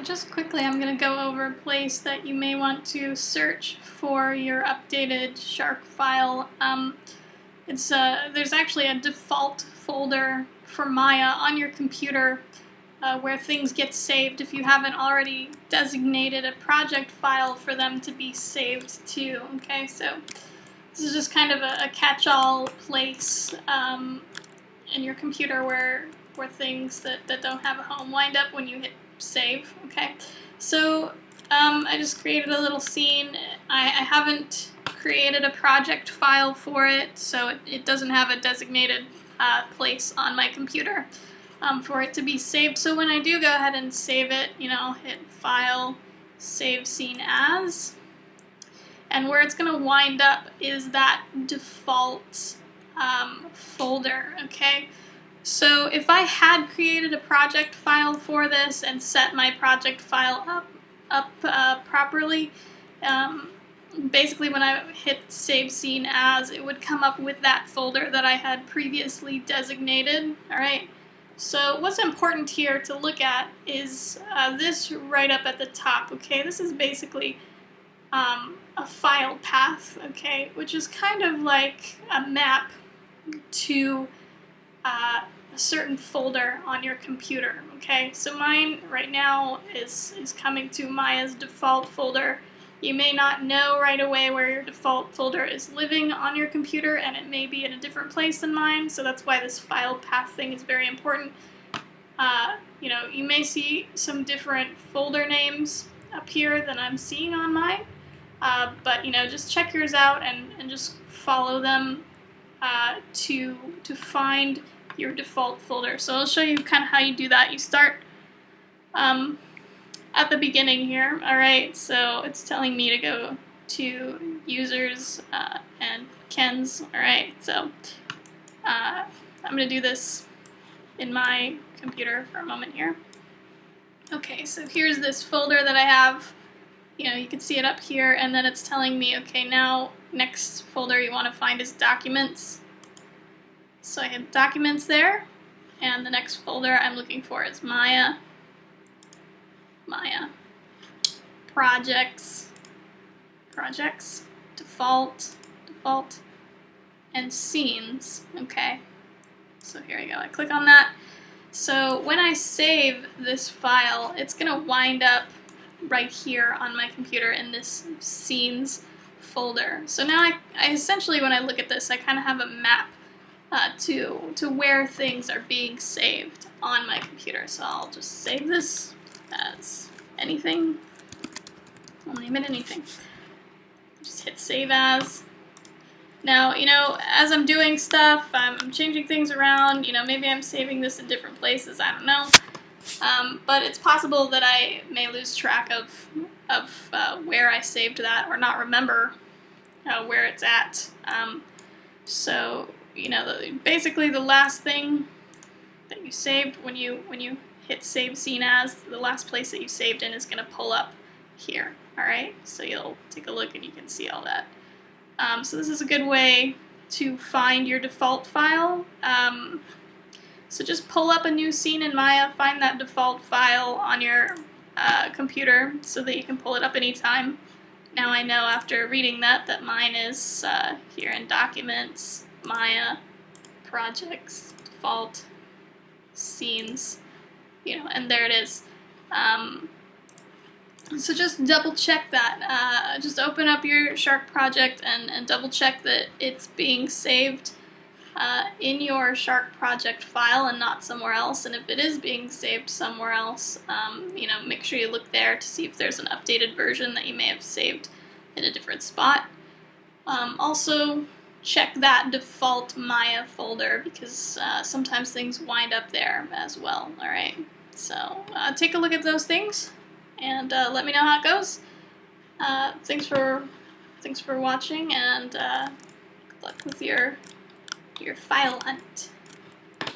just quickly, I'm going to go over a place that you may want to search for your updated Shark file. There's actually a default folder for Maya on your computer where things get saved if you haven't already designated a project file for them to be saved to. Okay, so this is just kind of a catch-all place in your computer where things that don't have a home wind up when you hit save. Okay, so I just created a little scene. I haven't created a project file for it, so it doesn't have a designated place on my computer for it to be saved. So when I do go ahead and save it, I'll hit File, Save Scene As, and where it's going to wind up is that default folder, okay? So if I had created a project file for this and set my project file up properly, basically when I hit Save Scene As, it would come up with that folder that I had previously designated, alright? So what's important here to look at is this right up at the top, okay? This is basically a file path, okay, which is kind of like a map to a certain folder on your computer, okay? So mine right now is coming to Maya's default folder. You may not know right away where your default folder is living on your computer, and it may be in a different place than mine, so that's why this file path thing is very important. You may see some different folder names up here than I'm seeing on mine, but just check yours out and just follow them to find your default folder. So I'll show you kind of how you do that. You start at the beginning here, alright, so it's telling me to go to users and Ken's, alright, so I'm going to do this in my computer for a moment here. Okay, so here's this folder that I have. You can see it up here, and then it's telling me, okay, now next folder you want to find is documents. So I hit documents there, and the next folder I'm looking for is Maya, projects, default, and scenes, okay. So here we go, I click on that. So when I save this file, it's going to wind up right here on my computer in this scenes folder. So now I essentially, when I look at this, I kind of have a map to where things are being saved on my computer. So I'll just save this as anything. I'll name it anything. Just hit Save As. Now, as I'm doing stuff, I'm changing things around. Maybe I'm saving this in different places. I don't know. But it's possible that I may lose track of where I saved that, or not remember where it's at. So basically the last thing that you saved when you hit Save Scene As, the last place that you saved in is going to pull up here. All right, so you'll take a look and you can see all that. So this is a good way to find your default file. So just pull up a new scene in Maya, find that default file on your computer so that you can pull it up anytime. Now I know after reading that mine is here in Documents, Maya, Projects, Default, Scenes, and there it is. So just double check that. Just open up your Shark project and double check that it's being saved in your Shark project file and not somewhere else. And if it is being saved somewhere else, make sure you look there to see if there's an updated version that you may have saved in a different spot. Also, check that default Maya folder because sometimes things wind up there as well. All right, so take a look at those things and let me know how it goes. Thanks for watching, and good luck with your file hunt.